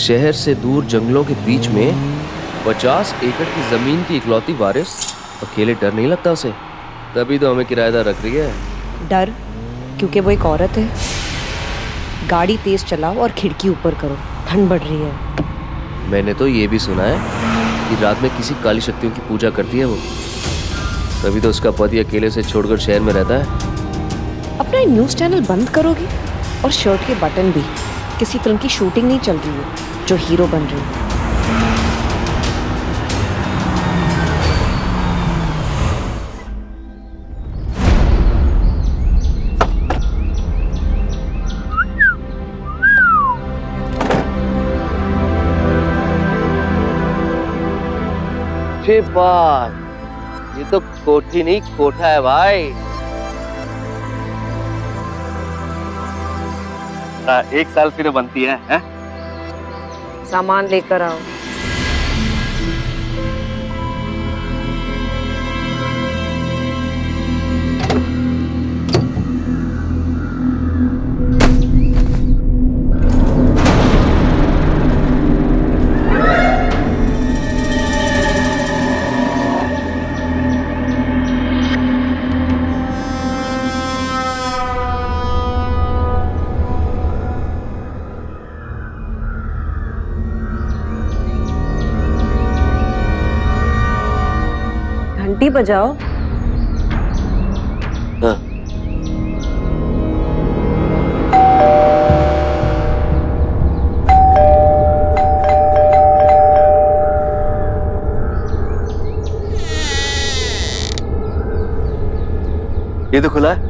शहर से दूर जंगलों के बीच में 50 एकड़ की जमीन की इकलौती वारिस, अकेले डर नहीं लगता उसे? तभी तो हमें किराएदार रख रही है। डर? क्योंकि वो एक औरत है। गाड़ी तेज चलाओ और खिड़की ऊपर करो, ठंड बढ़ रही है। मैंने तो ये भी सुना है कि रात में किसी काली शक्तियों की पूजा करती है वो, तभी तो उसका पति अकेले से छोड़कर शहर में रहता है। अपना न्यूज़ चैनल बंद करोगी? और शर्ट के बटन भी। किसी फिल्म की शूटिंग नहीं चल रही है जो हीरो बन रही है। बात, ये तो कोठी नहीं कोठा है भाई। एक साल फिर बनती है? सामान लेकर आओ। घंटी बजाओ। हाँ। ये तो खुला है।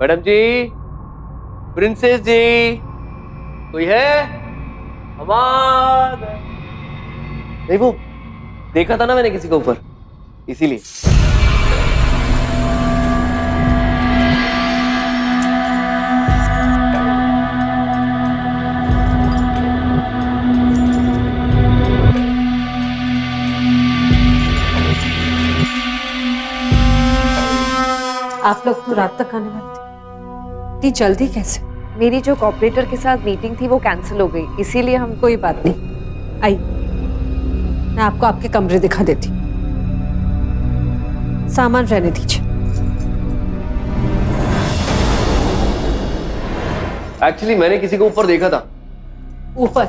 मैडम जी, प्रिंसेस जी, कोई है? आवाज नहीं, वो देखा था ना मैंने किसी के ऊपर, इसीलिए। आप लोग तो रात तक आने वाले थे, इतनी जल्दी कैसे? मेरी जो कॉर्पोरेटर के साथ मीटिंग थी वो कैंसिल हो गई, इसीलिए हम। कोई बात नहीं, आई मैं आपको आपके कमरे दिखा देती। सामान रहने दीजिए। एक्चुअली मैंने किसी को ऊपर देखा था। ऊपर?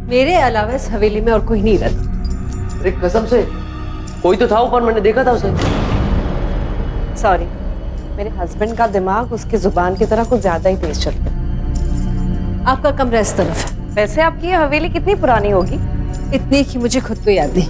मेरे अलावा इस हवेली में और कोई नहीं रहता। अरे कसम से कोई तो था ऊपर, मैंने देखा था उसे। सॉरी, मेरे हस्बैंड का दिमाग उसकी जुबान की तरह कुछ ज्यादा ही तेज चलता है। आपका कमरा इस तरफ है। वैसे आपकी ये हवेली कितनी पुरानी होगी? इतनी कि मुझे खुद को याद नहीं।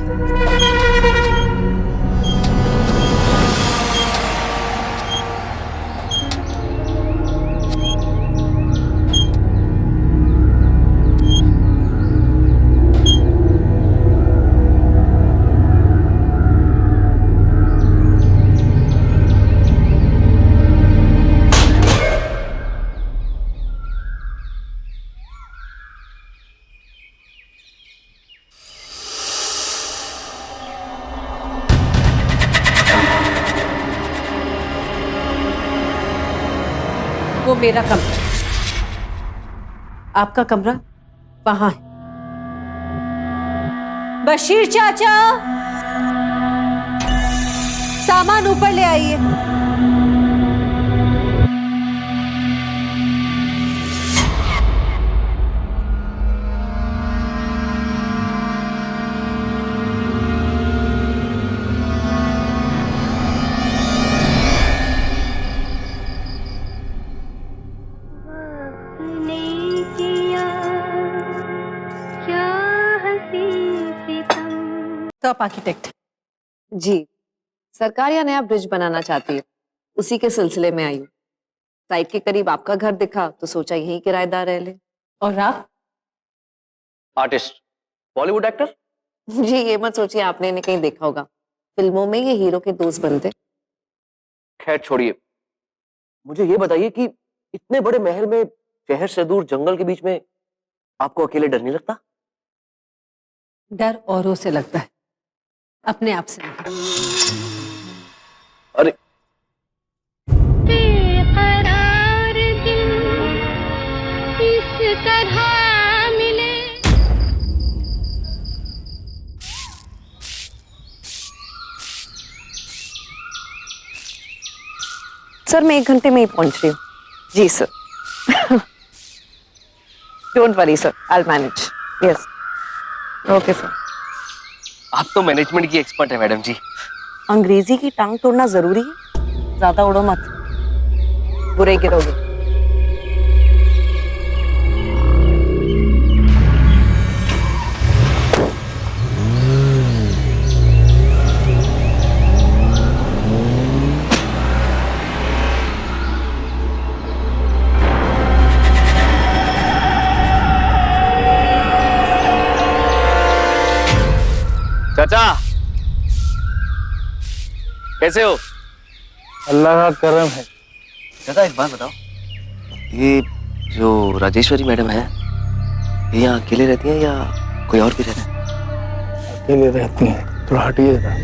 वो मेरा कमरा, आपका कमरा वहां है। बशीर चाचा, सामान ऊपर ले आइए। टॉप आर्किटेक्ट जी, सरकार या नया ब्रिज बनाना चाहती है, उसी के सिलसिले में आई हूँ। साइट के करीब आपका घर दिखा तो सोचा यहीं किराएदार रह ले। और आप? Artist, Bollywood actor. जी ये मत सोचिए आपने इन्हें कहीं देखा होगा, फिल्मों में ये हीरो के दोस्त बनते। खैर छोड़िए, मुझे ये बताइए कि इतने बड़े महल में, शहर से दूर जंगल के बीच में, आपको अकेले डर नहीं लगता? डर औरों से लगता है, अपने आप से नहीं। अरे बेकरार दिल इस तरह मिले। सर मैं 1 घंटे में ही पहुंच रही हूँ। जी sir. Don't worry sir, I will manage. Yes, okay sir. आप तो मैनेजमेंट की एक्सपर्ट है मैडम जी। अंग्रेजी की टांग तोड़ना जरूरी है, ज्यादा उड़ो मत, बुरे गिरोगे। चाचा कैसे हो? अल्लाह का करम है। चाचा एक बात बताओ, ये जो राजेश्वरी मैडम है, ये यहाँ अकेले रहती हैं या कोई और भी रहता है? अकेले रहती हैं, थोड़ा हटिएगा।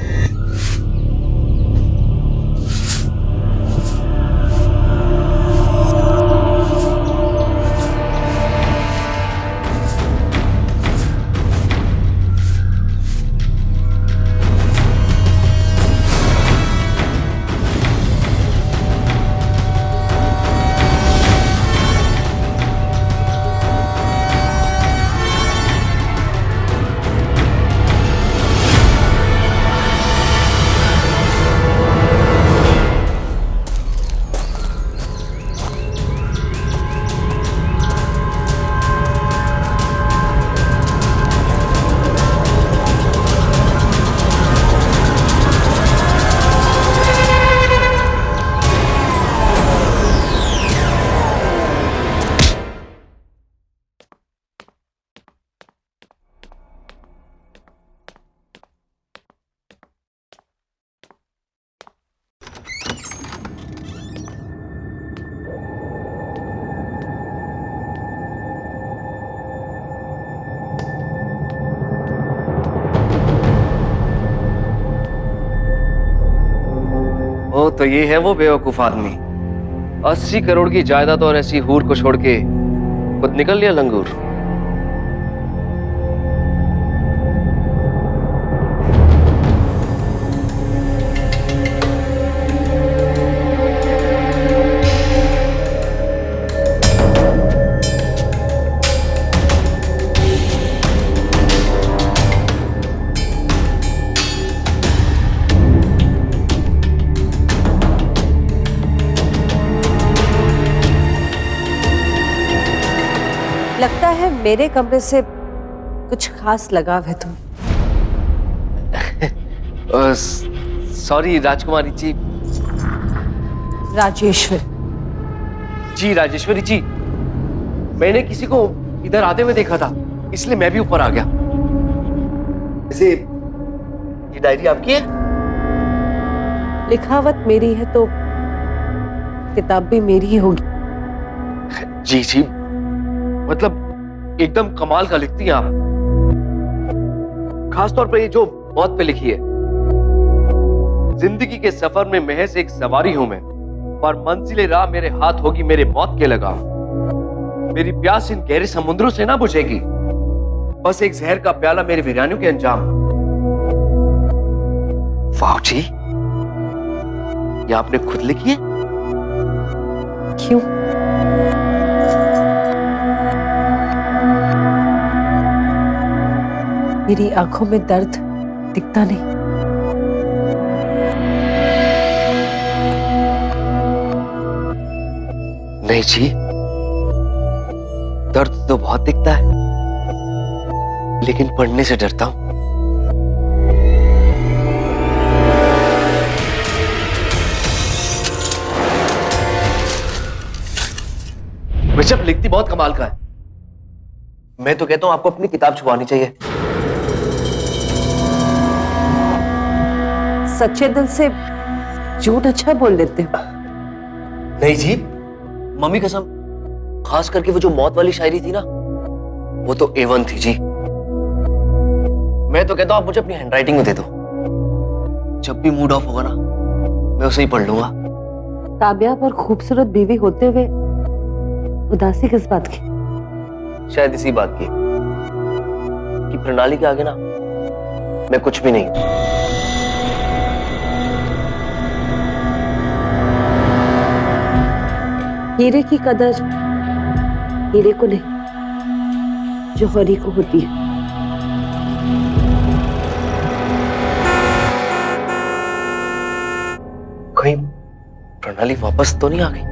ओ तो ये है वो बेवकूफ आदमी, 80 करोड़ की जायदाद और ऐसी हूर को छोड़ के खुद निकल लिया लंगूर। लगता है मेरे कमरे से कुछ खास लगाव है तुम्हें। सॉरी राजकुमारी जी। राजेश्वर, जी राजेश्वरी जी, मैंने किसी को इधर आते हुए देखा था, इसलिए मैं भी ऊपर आ गया। वैसे ये डायरी आपकी है? लिखावट मेरी है तो किताब भी मेरी ही होगी। जी जी, मतलब एकदम कमाल का लिखती हैं आप, खासतौर पर ये जो मौत पे लिखी है। जिंदगी के सफर में महज एक सवारी हूं मैं, पर मंजिले राह मेरे हाथ होगी मेरे मौत के लगाम। मेरी प्यास इन गहरे समुद्रों से ना बुझेगी, बस एक जहर का प्याला मेरे वीरानियों के अंजाम। वाह जी, ये आपने खुद लिखी है? क्यों? मेरी आंखों में दर्द दिखता नहीं? नहीं जी, दर्द तो बहुत दिखता है, लेकिन पढ़ने से डरता हूं। बिशप लिखती बहुत कमाल का है। मैं तो कहता हूं आपको अपनी किताब छुपानी चाहिए। सच्चे दिल से झूठ अच्छा बोल देते हो। नहीं जी, मम्मी कसम, खास करके वो जो मौत वाली शायरी थी ना, वो तो A1 थी जी। मैं तो कहता हूँ आप मुझे अपनी हैंडराइटिंग में दे दो, जब भी मूड ऑफ होगा ना मैं उसे ही पढ़ लूंगा। कामयाब और खूबसूरत बीवी होते हुए उदासी किस बात की? शायद इसी बात की कि प्रणाली के आगे ना मैं कुछ भी नहीं। हीरे की कदर हीरे को नहीं, जौहरी को होती है। कहीं प्रणाली वापस तो नहीं आ गई?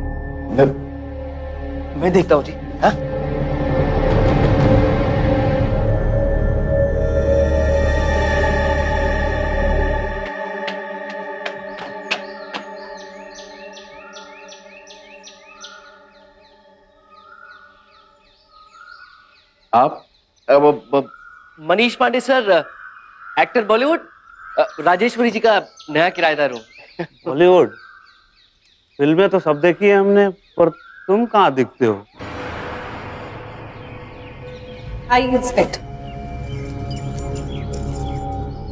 मैं देखता हूँ जी। हाँ? आप मनीष पांडे सर, एक्टर बॉलीवुड, राजेश्वरी जी का नया किराएदार हूँ। बॉलीवुड फिल्में तो सब देखी है हमने, पर तुम कहाँ दिखते हो? आई इंस्पेक्टर,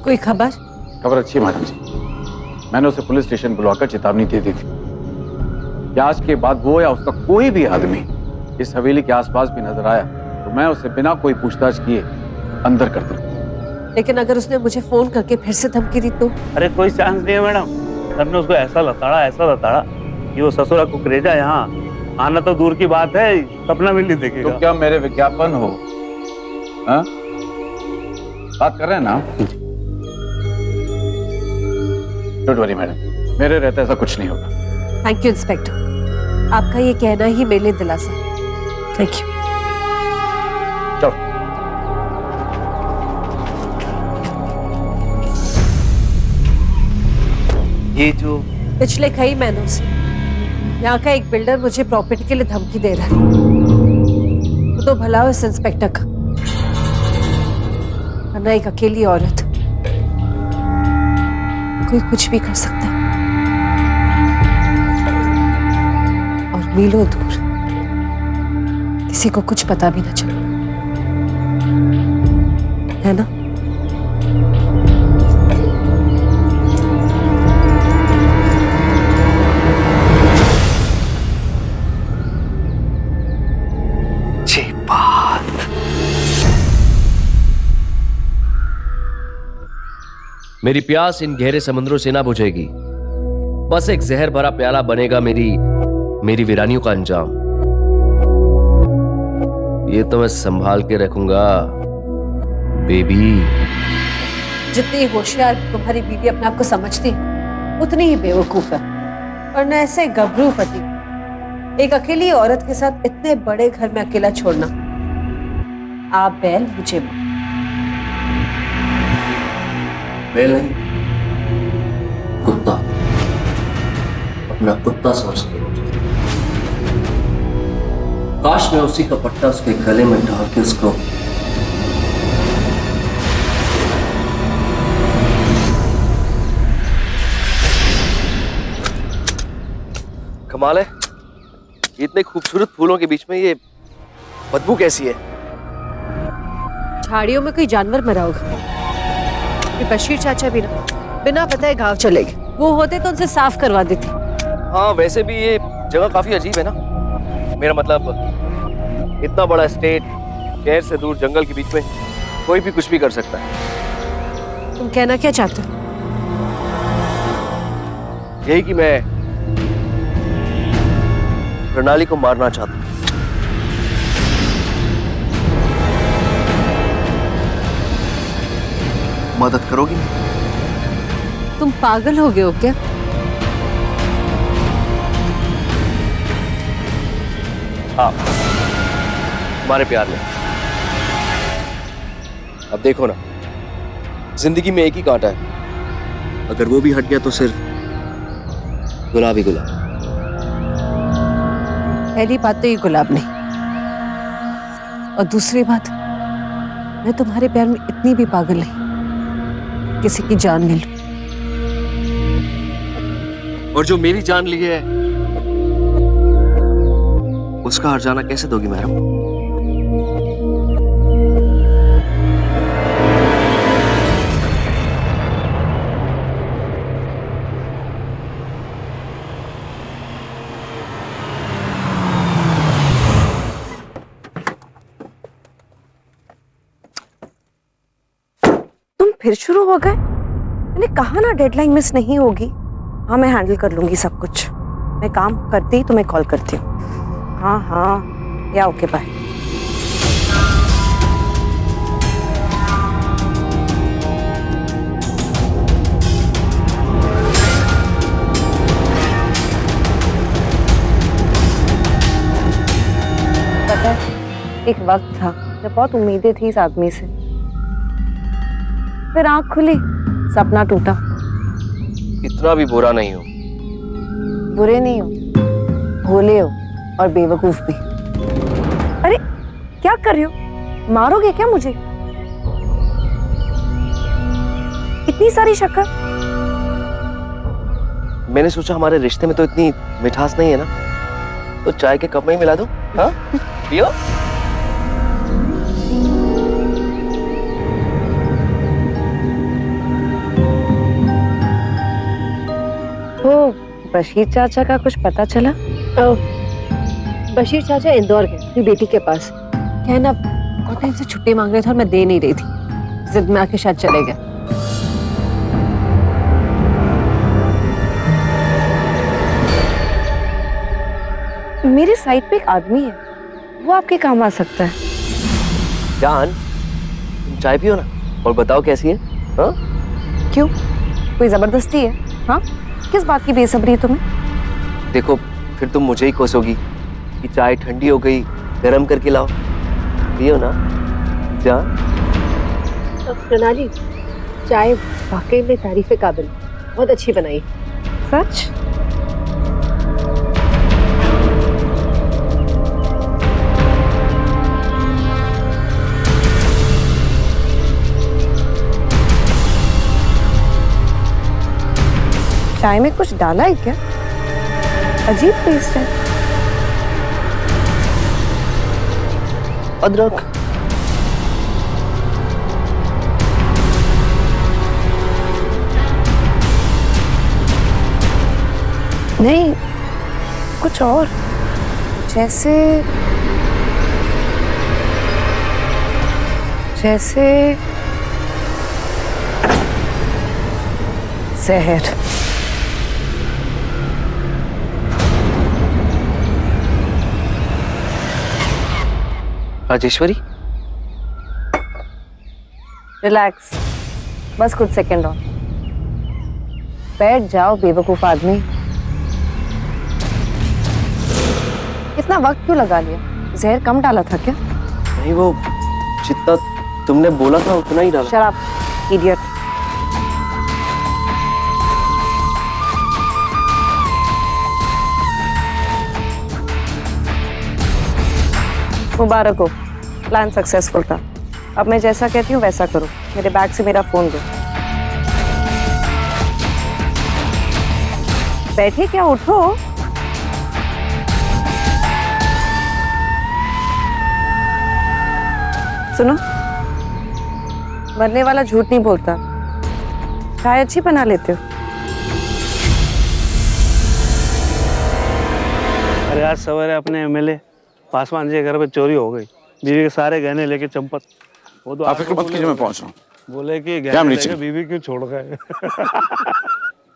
कोई खबर? खबर अच्छी है मैडम जी। मैंने उसे पुलिस स्टेशन बुलाकर चेतावनी दे दी थी कि आज के बाद वो या उसका कोई भी आदमी इस हवेली के आसपास भी नजर आया तो मैं उसे बिना कोई पूछताछ किए अंदर कर दूं। लेकिन अगर उसने मुझे फोन करके फिर से धमकी दी तो? अरे कोई चांस नहीं है मैडम। सर ने उसको ऐसा लताड़ा कि वो ससुरा कुकरेजा यहाँ आना तो दूर की बात है, सपना भी नहीं देखेगा। तो क्या मेरे विज्ञापन हो? हाँ? बात कर रहे हैं ना? डोंट वरी मैडम, मेरे रहते ऐसा कुछ नहीं होगा। थैंक यू इंस्पेक्टर, आपका ये कहना ही मेरे लिए दिलासा। Thank you. चलो। ये जो पिछले कई महीनों से यहाँ का एक बिल्डर मुझे प्रॉपर्टी के लिए धमकी दे रहा है। वो तो भला हो इस इंस्पेक्टर का, वरना एक अकेली औरत कोई कुछ भी कर सकता है। और मीलों दूर किसी को कुछ पता भी ना चले, है ना? मेरी प्यास इन गहरे समुद्रों से ना बुझेगी, बस एक जहर भरा प्याला बनेगा मेरी वीरानियों का अंजाम। ये तो मैं संभाल के रखूंगा बेबी। जितनी होशियार तुम्हारी बीवी अपने आप को समझती है, उतनी ही बेवकूफ है। और न ऐसे गबरू पति एक अकेली औरत के साथ इतने बड़े घर में अकेला छोड़ना। आप बैल मुझे बैल नहीं, कुत्ता। अपना कुत्ता समझते हो। काश मैं उसी का पट्टा उसके गले में डाल के उसको कमाल है, इतने खूबसूरत फूलों के बीच में ये बदबू कैसी है? झाड़ियों में कोई जानवर मरा होगा। ये बशीर चाचा भी ना बिना बताए गांव चले गए। वो होते तो उनसे साफ करवा देते। हाँ, वैसे भी ये जगह काफी अजीब है ना। मेरा मतलब इतना बड़ा स्टेट, शहर से दूर जंगल के बीच में कोई भी कुछ भी कर सकता है। तुम कहना क्या चाहते हो? यही कि मैं प्रणाली को मारना चाहता हूं। मदद करोगी? तुम पागल हो गए हो क्या? हाँ, तुम्हारे प्यार में। अब देखो ना, जिंदगी में एक ही कांटा है, अगर वो भी हट गया तो सिर्फ गुलाब ही गुलाब। पहली बात तो ये गुलाब नहीं, और दूसरी बात, मैं तुम्हारे प्यार में इतनी भी पागल नहीं किसी की जान ले लूं। और जो मेरी जान ली है उसका हर्जाना कैसे दोगी मैडम? फिर शुरू हो गए? मैंने कहा ना डेडलाइन मिस नहीं होगी। हाँ, मैं हैंडल कर लूंगी सब कुछ। मैं काम करती ही तुम्हें कॉल करती हूँ। हाँ हाँ, या ओके, बाय। पता है, एक वक्त था जब बहुत उम्मीदें थी इस आदमी से, फिर आंख खुली, सपना टूटा। इतना भी बुरा नहीं हो। बुरे नहीं हो, भोले हो और बेवकूफ भी। अरे क्या कर रहे हो? मारोगे क्या मुझे? इतनी सारी शक्कर। मैंने सोचा हमारे रिश्ते में तो इतनी मिठास नहीं है ना, तो चाय के कप में ही मिला दूं। हाँ, पियो। तो बशीर चाचा का कुछ पता चला? बशीर चाचा इंदौर गए अपनी बेटी के पास। क्या है ना, बहुत टाइम से छुट्टी मांग रहे थे और मैं दे नहीं रही थी। जिद में आके शायद चले गए। मेरे साइड पे एक आदमी है, वो आपके काम आ सकता है। जान, तुम चाय पियो ना और बताओ कैसी है। हाँ? क्यों, कोई जबरदस्ती है? हाँ, किस बात की बेसब्री है तुम्हें? देखो, फिर तुम मुझे ही कोसोगी कि चाय ठंडी हो गई, गरम करके लाओ। पियो ना जान। प्रणाली, चाय वाकई में तारीफ काबिल, बहुत अच्छी बनाई। सच? चाय में कुछ डाला है क्या? अजीब टेस्ट है। अदरक। नहीं, कुछ और, जैसे जहर। राजेश्वरी, रिलैक्स, बस कुछ सेकंड और। बैठ जाओ बेवकूफ आदमी। इतना वक्त क्यों लगा लिया? जहर कम डाला था क्या? नहीं, वो जितना तुमने बोला था उतना ही डाला। शराब, इडियट। मुबारक हो, प्लान सक्सेसफुल था। अब मैं जैसा कहती हूँ वैसा करो। मेरे बैग से मेरा फोन दो। बैठे क्या, उठो। सुनो, मरने वाला झूठ नहीं बोलता। चाय अच्छी बना लेते हो। अरे आज सवेरे अपने एमएलए पासवान जी के घर पे चोरी हो गई। बीवी के सारे गहने लेके चंपत। वो तो आप फिक्र मत कीजिए, मैं पहुंच रहा हूँ। बोले कि गहने लेके बीवी क्यों छोड़ गए।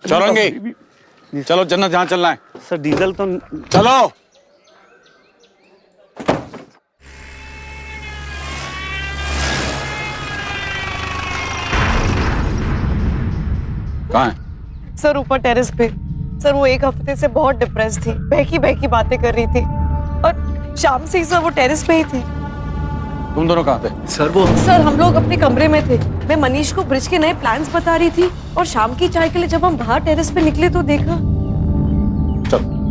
चौरंगी, चलो जन्नत, जहाँ चलना है। सर डीजल तो चलो। कहाँ है? सर ऊपर टेरेस पे। सर वो एक हफ्ते से बहुत डिप्रेस थी, बहकी बहकी बातें कर रही थी और शाम से ही सर वो टेरेस पे ही थी। तुम दोनों कहाँ थे? सर हम लोग अपने कमरे में थे। मैं मनीष को ब्रिज के नए प्लान्स बता रही थी और शाम की चाय के लिए जब हम बाहर टेरेस पे निकले तो देखा। चलो।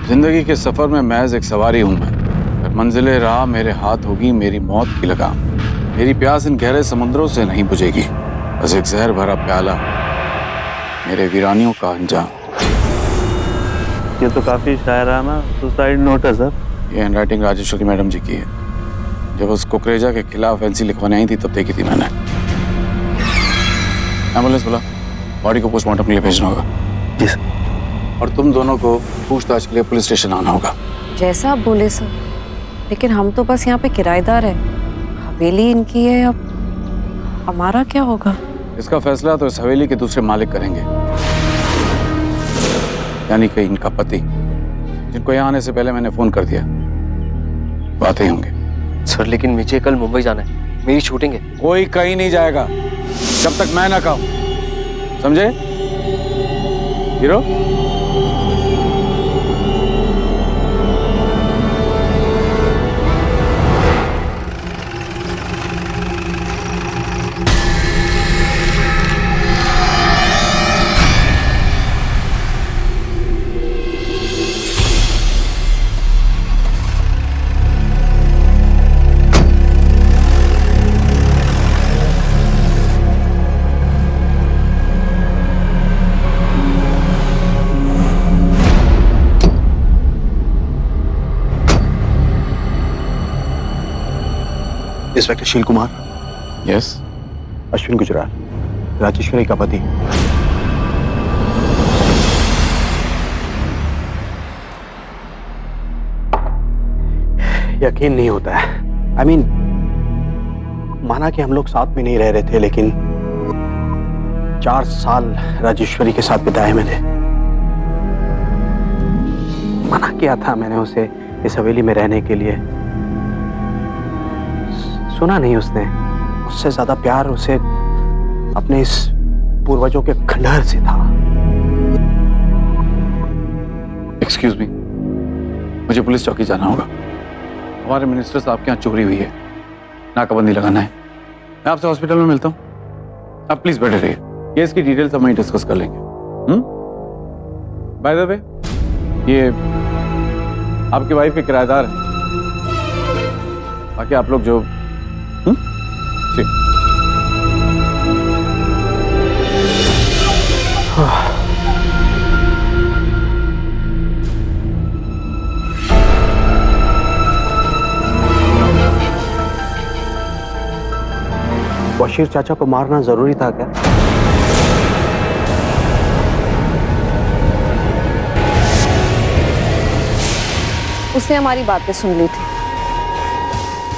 जिंदगी के सफर में महज एक सवारी हूं मैं। मंजिले राह मेरे हाथ होगी मेरी मौत की लगाम। मेरी प्यास इन गहरे समुद्रों से नहीं बुझेगी। बस एक जहर भरा प्याला मेरे वीरानियों का अंजाम। ये तो काफी शायराना सुसाइड नोट है सर। ये हैंडराइटिंग राजेश्वरी मैडम जी की है। जब उस कुकरेजा के खिलाफ एनसी लिखवाने आई थी तब देखी थी मैंने। एम्बुलेंस बोला, बॉडी को पोस्टमार्टम के लिए भेजना होगा। जी सर। और तुम दोनों को पूछताछ के लिए पुलिस स्टेशन आना होगा। जैसा आप बोले सर, लेकिन हम तो बस यहाँ पे किराएदार हैं। हवेली इनकी है, अब हमारा क्या होगा? इसका फैसला तो इस हवेली के दूसरे मालिक करेंगे, यानी कि इनका पति, जिनको यहाँ आने से पहले मैंने फोन कर दिया। बातें ही होंगे। सर लेकिन मुझे कल मुंबई जाना है, मेरी शूटिंग है। कोई कहीं नहीं जाएगा जब तक मैं ना कहूं, समझे हीरो? इंस्पेक्टर शील कुमार। यस। अश्विन गुजराल, राजेश्वरी का पति। यकीन नहीं होता है। I mean, माना कि हम लोग साथ में नहीं रह रहे थे, लेकिन 4 साल राजेश्वरी के साथ बिताए मैंने। मना किया था मैंने उसे इस हवेली में रहने के लिए। सुना नहीं उसने। उससे ज्यादा प्यार उसे अपने इस पूर्वजों के खंडहर से था। एक्सक्यूज मी, मुझे पुलिस चौकी जाना होगा। हमारे मिनिस्टर साहब के यहाँ चोरी हुई है, नाकाबंदी लगाना है। मैं आपसे हॉस्पिटल में मिलता हूँ, आप प्लीज बैठे रहिए। केस की डिटेल्स हम वहीं डिस्कस कर लेंगे। बाय द वे, ये आपकी वाइफ के किराएदार हैं। बाकी आप लोग जो जी। बशीर चाचा को मारना जरूरी था क्या? उसने हमारी बातें सुन ली थी।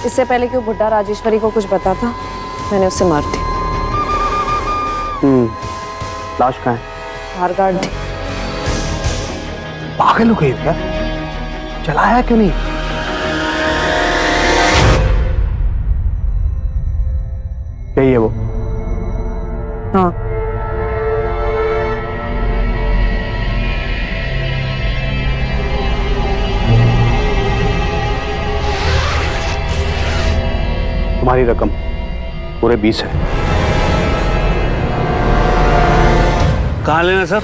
इससे पहले कि वो बुड्ढा राजेश्वरी को कुछ बताता, मैंने उसे मार दी। लाश कहाँ है? बाहर गाड़ दी। पागल हो गई क्या? जलाया क्यों नहीं? यही है वो? हाँ। तुम्हारी रकम पूरे 20 है। कहाँ लेना सर?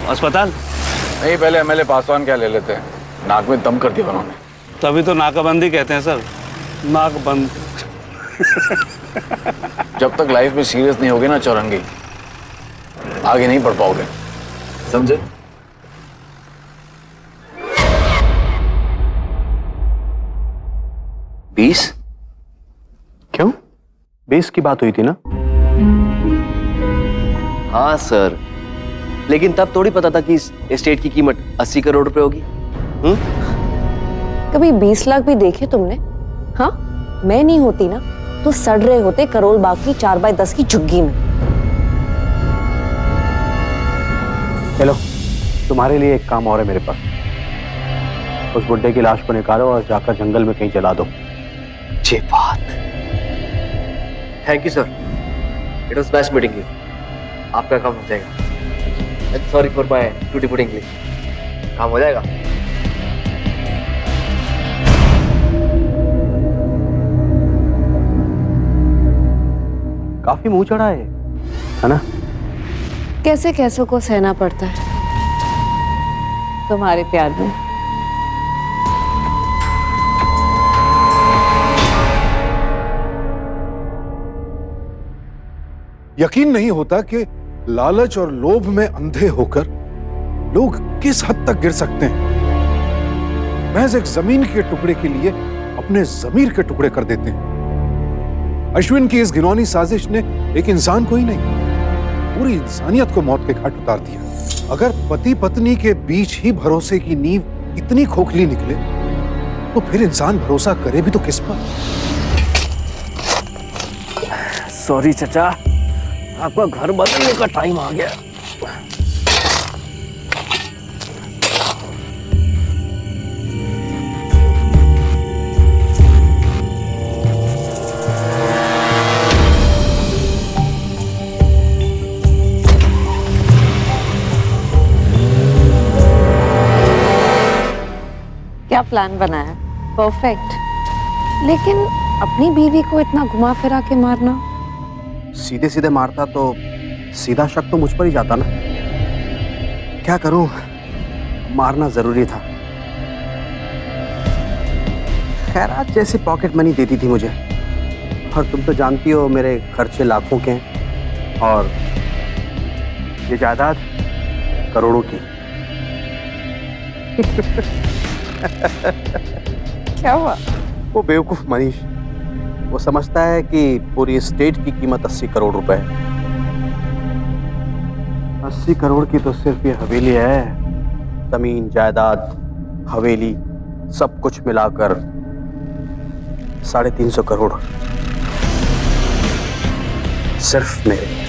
अस्पताल? नहीं, पहले एमएलए पासवान क्या ले लेते हैं। नाक में दम कर दिया उन्होंने। तभी तो नाकाबंदी कहते हैं सर। नाक बंद। जब तक लाइफ में सीरियस नहीं होगे ना चौरंगी, आगे नहीं बढ़ पाओगे, समझे? बीस? क्यों? 20 की बात हुई थी ना? हाँ सर, लेकिन तब थोड़ी पता था कि इस एस्टेट की कीमत 80 करोड़ रुपए होगी। कभी 20 लाख भी देखे तुमने? हाँ, मैं नहीं होती ना तो सड़ रहे होते करोल बाग की 4x10 की झुग्गी में। चलो, तुम्हारे लिए एक काम और है मेरे पास। उस बुड्ढे की लाश को निकालो और जाकर जंगल में कहीं जला दो। ये बात। Thank you sir, it was nice meeting you. आपका काम हो जाएगा। सॉरी फॉर माय टूटी फूटी इंग्लिश। काम हो जाएगा। काफी मुंह चढ़ा है ना? कैसे कैसों को सहना पड़ता है तुम्हारे प्यार में। यकीन नहीं होता कि लालच और लोभ में अंधे होकर लोग किस हद तक गिर सकते हैं। महज एक जमीन के टुकड़े के लिए अपने जमीर के टुकड़े कर देते हैं। अश्विन की इस घिनौनी साजिश ने एक इंसान को ही नहीं, पूरी इंसानियत को मौत के घाट उतार दिया। अगर पति पत्नी के बीच ही भरोसे की नींव इतनी खोखली निकले तो फिर इंसान भरोसा करे भी तो किस पर? सॉरी चचा, आपका घर बदलने का टाइम आ गया। क्या प्लान बनाया? परफेक्ट। लेकिन अपनी बीवी को इतना घुमा फिरा के मारना? सीधे सीधे मारता तो सीधा शक तो मुझ पर ही जाता ना। क्या करूं, मारना जरूरी था। खैरात जैसी पॉकेट मनी देती थी मुझे, और तुम तो जानती हो मेरे खर्चे लाखों के हैं और ये जायदाद करोड़ों की। क्या हुआ? वो बेवकूफ मनीष, वो समझता है कि पूरी स्टेट की कीमत 80 करोड़ रुपए है। 80 करोड़ की तो सिर्फ ये हवेली है। जमीन, जायदाद, हवेली सब कुछ मिलाकर 350 करोड़ सिर्फ मेरे।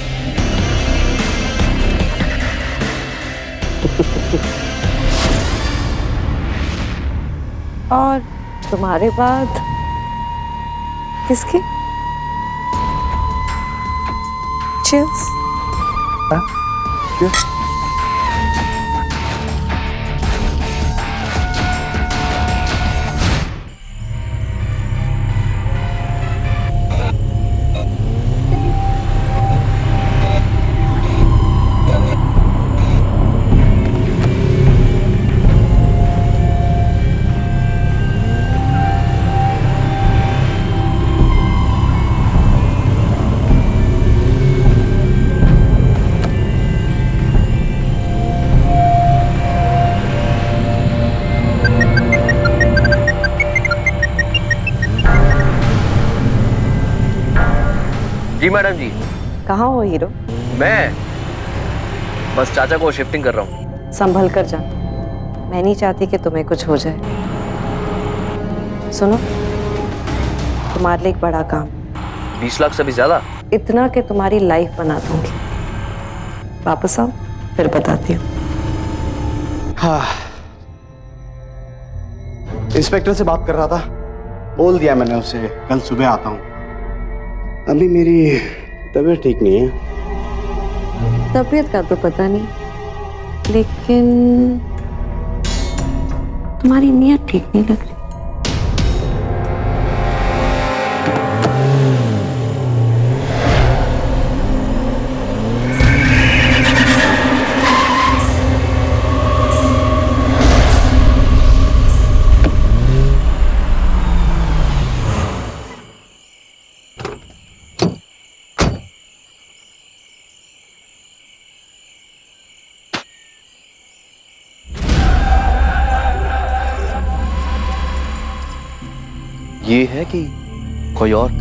और तुम्हारे बाद किसकी? Cheers. Cheers. जी मैडम जी। कहाँ हो हीरो? मैं बस चाचा को शिफ्टिंग कर रहा हूँ। संभल कर जा, मैं नहीं चाहती कि तुम्हें कुछ हो जाए। सुनो, तुम्हारे लिए एक बड़ा काम। 20 लाख से भी ज्यादा? इतना कि तुम्हारी लाइफ बना दूंगी। वापस आओ, फिर बताती हूँ। हाँ, इंस्पेक्टर से बात कर रहा था, बोल दिया मैंने उसे कल सुबह आता हूँ। अभी मेरी तबीयत ठीक नहीं है। तबीयत का तो पता नहीं, लेकिन तुम्हारी नीयत ठीक नहीं लग रही। ये है कि कोई और?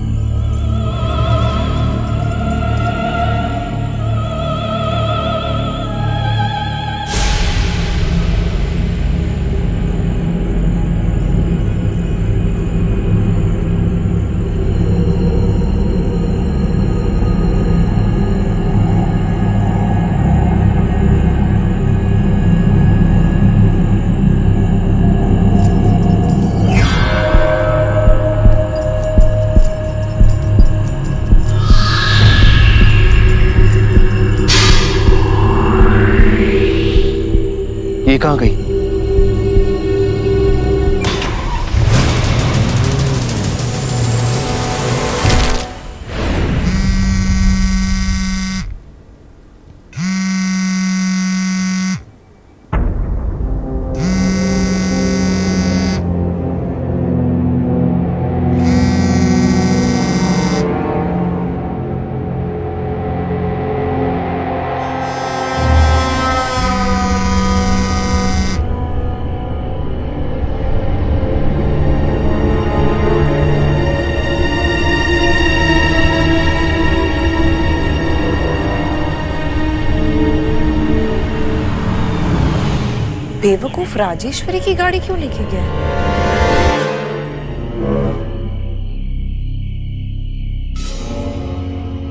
बेवकूफ राजेश्वरी की गाड़ी क्यों लेके गया?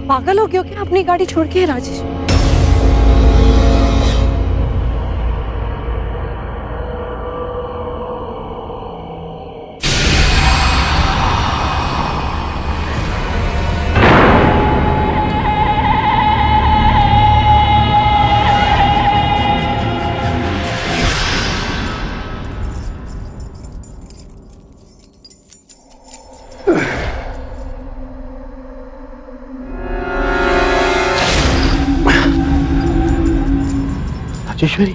पागल हो गया क्या अपनी गाड़ी छोड़ के राजेश? राजेश्वरी,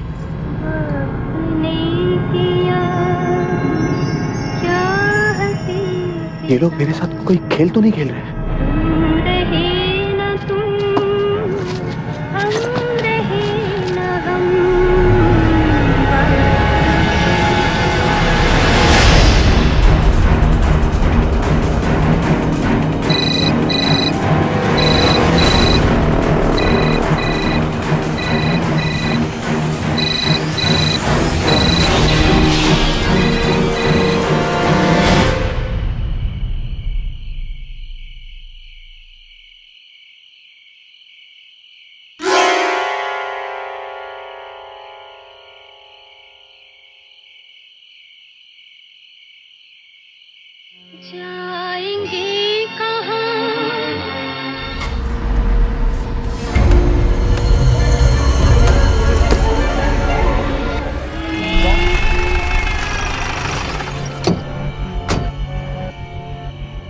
ये लोग मेरे साथ कोई खेल तो नहीं खेल रहे हैं? जाएंगे कहाँ?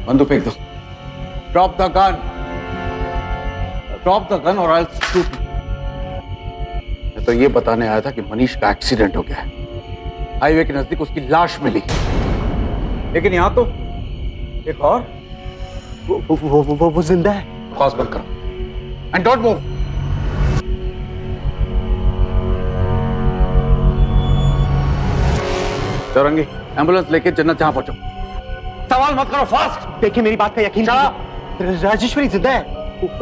बंदूक फेंक दो। Drop the gun. Drop the gun और आई विल शूट। मैं तो ये बताने आया था कि मनीष का एक्सीडेंट हो गया है। हाईवे के नजदीक उसकी लाश मिली, लेकिन यहां तो एक और वो जिंदा है। बकवास बंद करो and don't move. Chaurangi, ambulance लेके जन्नत जहां पहुंचो। सवाल मत करो, फास्ट। देखिए मेरी बात का यकीन कीजिए, राजेश्वरी जिंदा है।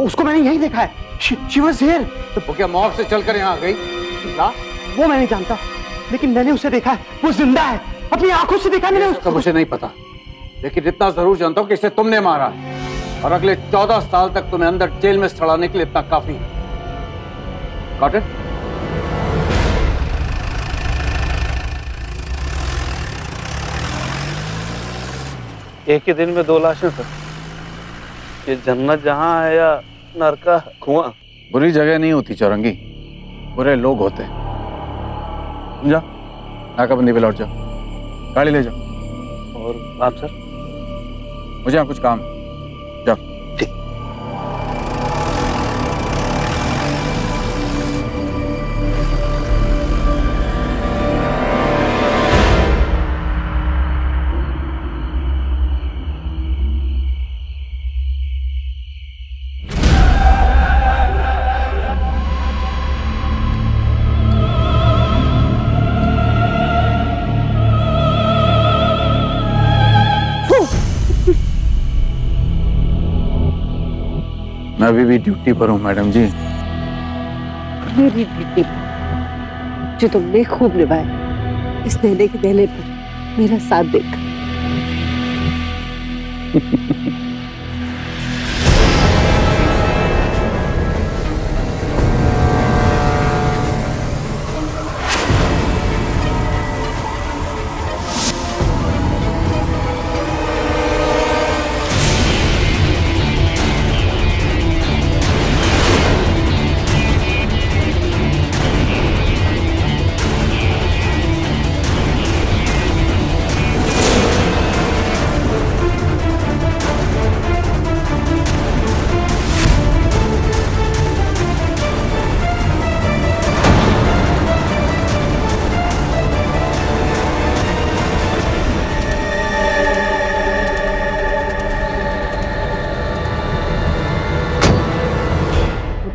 उसको मैंने यहीं देखा है। She was here। वो क्या मौत से चलकर यहाँ आ गई? वो मैं नहीं जानता, लेकिन मैंने उसे देखा है। वो जिंदा है, अपनी आंखों से देखा मैंने उसको। मुझे नहीं पता, लेकिन इतना जरूर जानता हूँ कि इसे तुमने मारा है और अगले 14 साल तक तुम्हें अंदर जेल में सड़ाने के लिए इतना काफी है। Got it? एक ही दिन में 2 लाशें सर। ये जन्नत जहां है या नरका कुआं? बुरी जगह नहीं होती चौरंगी, बुरे लोग होते हैं। जा, नाकाबंदी पे लौट जाओ, गाड़ी ले जाओ। और आप सर? मुझे यहाँ कुछ काम है, जाओ। ठीक। मैं अभी भी ड्यूटी पर हूँ मैडम जी। मेरी ड्यूटी जो तुमने खूब निभाया, इस नेले के देले पर मेरा साथ देकर।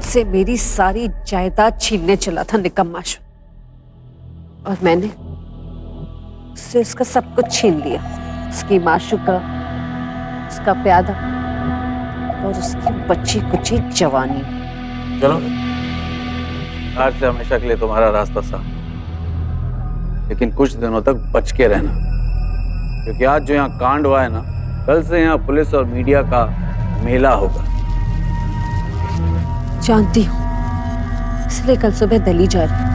से मेरी सारी जायदाद छीनने चला था निकम्माश, और मैंने उससे उसका सब कुछ छीन लिया। उसकी माशूका, उसका प्यादा और उसकी बच्ची कुची जवानी। चलो, आज से हमेशा के लिए तुम्हारा रास्ता साफ। लेकिन कुछ दिनों तक बच के रहना, क्योंकि आज जो यहाँ कांड हुआ है ना, कल से यहाँ पुलिस और मीडिया का मेला होगा। जानती हूँ, इसलिए कल सुबह दिल्ली जा रही हूँ।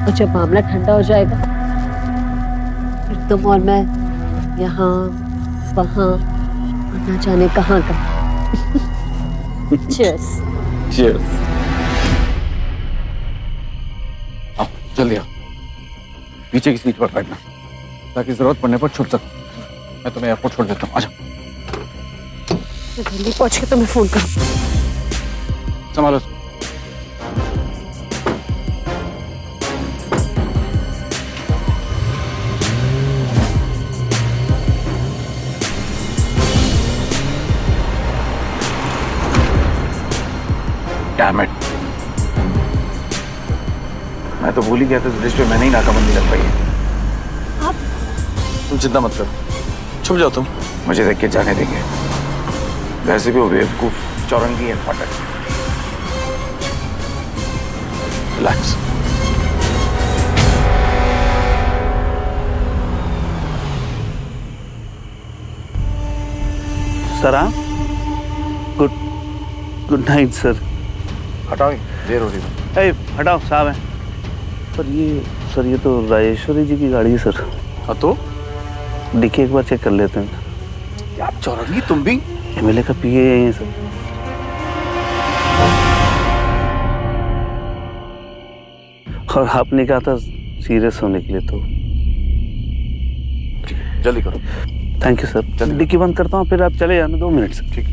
और जब मामला ठंडा हो जाएगा फिर तुम और मैं यहाँ वहाँ और ना जाने कहाँ का। Cheers. Cheers. आओ जल्दी आओ, पीछे की सीट पर बैठना ताकि जरूरत पड़ने पर छुप सकूं। मैं तुम्हें एयरपोर्ट छोड़ देता हूँ। आजा। मैं जल्दी पहुँच के तुम्हें फोन करूँ। संभालो उसको। Damn it. मैं तो भूल ही गया था इस ब्रिज पे मैंने ही नाकाबंदी लग पाई है। तुम चिंता मत करो, छुप जाओ तुम, मुझे देख के जाने देंगे। वैसे भी वो बेवकूफ चौरंगी है फाटक। रिलैक्स। सर आप गुड नाइट सर। हटाओ, देर हो रही है। ए, हटाओ, साहब है। पर ये तो राजेश्वरी जी की गाड़ी है सर। हाँ तो देखिए एक बार चेक कर लेते हैं। क्या चौरंगी तुम भी? एमएलए का पीए यही है सर। और आपने कहा था सीरियस होने के लिए, तो जल्दी करो। Thank you sir. डिक्की बंद करता हूँ, फिर आप चले जाना 2 मिनट से। ठीक।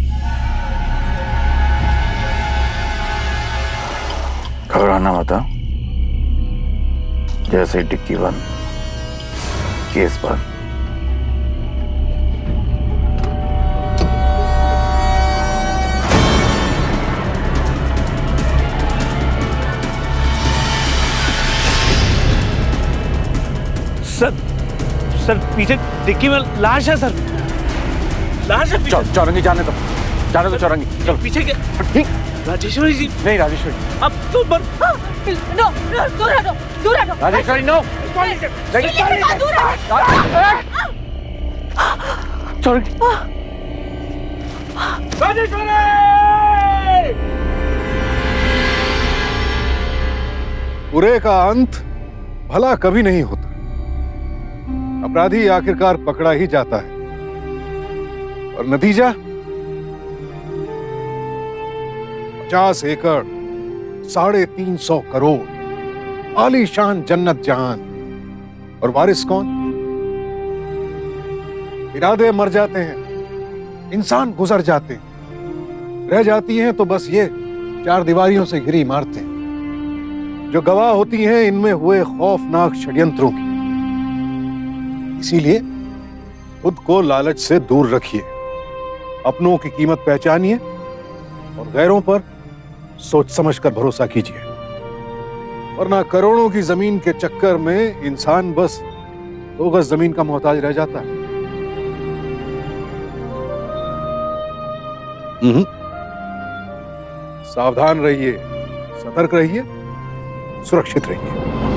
घबराना मत, जैसे ही डिक्की बंद, केस बंद। सर पीछे डिक्की में लाश है सर। लाश है पीछे। चौरंगी जाने दो चौरंगी। चलो पीछे क्या? ठीक। राजेश्वरी जी। नहीं राजेश्वरी। अब तो नो, दूर हटो। राजेश्वरी नो। चौरंगी। बुरे का अंत भला कभी नहीं होता। अपराधी आखिरकार पकड़ा ही जाता है, और नतीजा 50 एकड़ 350 करोड़ आलीशान जन्नत जहान। और वारिस कौन? इरादे मर जाते हैं, इंसान गुजर जाते हैं, रह जाती हैं तो बस ये 4 दीवारियों से घिरी इमारतें जो गवाह होती हैं इनमें हुए खौफनाक षड्यंत्रों की। इसीलिए खुद को लालच से दूर रखिए, अपनों की कीमत पहचानिए और गैरों पर सोच समझकर भरोसा कीजिए, वरना करोड़ों की जमीन के चक्कर में इंसान बस 2 गज जमीन का मोहताज रह जाता है। सावधान रहिए, सतर्क रहिए, सुरक्षित रहिए।